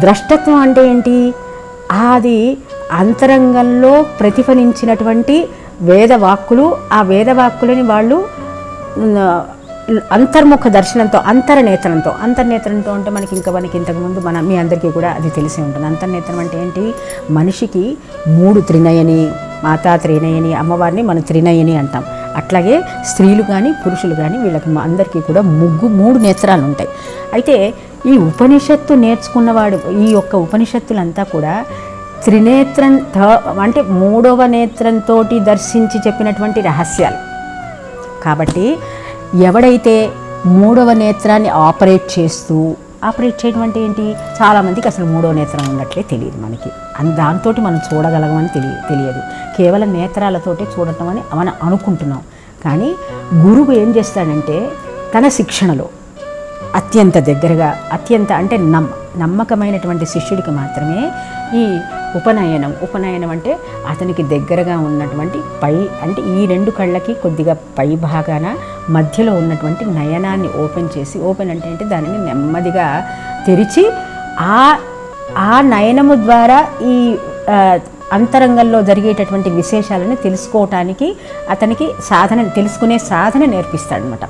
ద్రష్టత్వం అంటే ఏంటి? అది అంతరంగంలో ప్రతిఫలించినటువంటి వేదవాక్కులు, ఆ వేదవాక్కులని వాళ్ళు అంతర్ముఖ దర్శనంతో, అంతర్నేత్రంతో అంటే మనకి ఇంతకుముందు మీ అందరికీ కూడా అది తెలిసే ఉంటుంది. అంతర్నేత్రం అంటే ఏంటి? మనిషికి 3 త్రినయని, మాతా త్రినయని, అమ్మవారిని మనం త్రినయని అంటాం. అట్లాగే స్త్రీలు కానీ పురుషులు కానీ వీళ్ళకి అందరికీ కూడా 3 నేత్రాలు ఉంటాయి. అయితే ఈ ఉపనిషత్తు నేర్చుకున్నవాడు, ఈ యొక్క ఉపనిషత్తులంతా కూడా త్రినేత్రం అంటే 3వ నేత్రంతో దర్శించి చెప్పినటువంటి రహస్యాలు. కాబట్టి ఎవడైతే 3వ నేత్రాన్ని ఆపరేట్ చేయడం అంటే ఏంటి? చాలామందికి అసలు 3వ నేత్రం ఉన్నట్లే తెలియదు. మనకి దాంతో మనం చూడగలగమని తెలియదు. కేవలం నేత్రాలతోటి చూడటం అని మనం అనుకుంటున్నాం. కానీ గురువు ఏం చేస్తాడంటే తన శిక్షణలో అత్యంత దగ్గరగా, అంటే నమ్మకమైనటువంటి శిష్యుడికి మాత్రమే ఈ ఉపనయనం అంటే అతనికి దగ్గరగా ఉన్నటువంటి అంటే ఈ 2 కళ్ళకి కొద్దిగా పై భాగాన మధ్యలో ఉన్నటువంటి నయనాన్ని ఓపెన్ అంటే ఏంటి? దానిని నెమ్మదిగా తెరిచి ఆ నయనము ద్వారా ఈ అంతరంగంలో జరిగేటటువంటి విశేషాలను తెలుసుకోవటానికి అతనికి తెలుసుకునే సాధన నేర్పిస్తాడనమాట.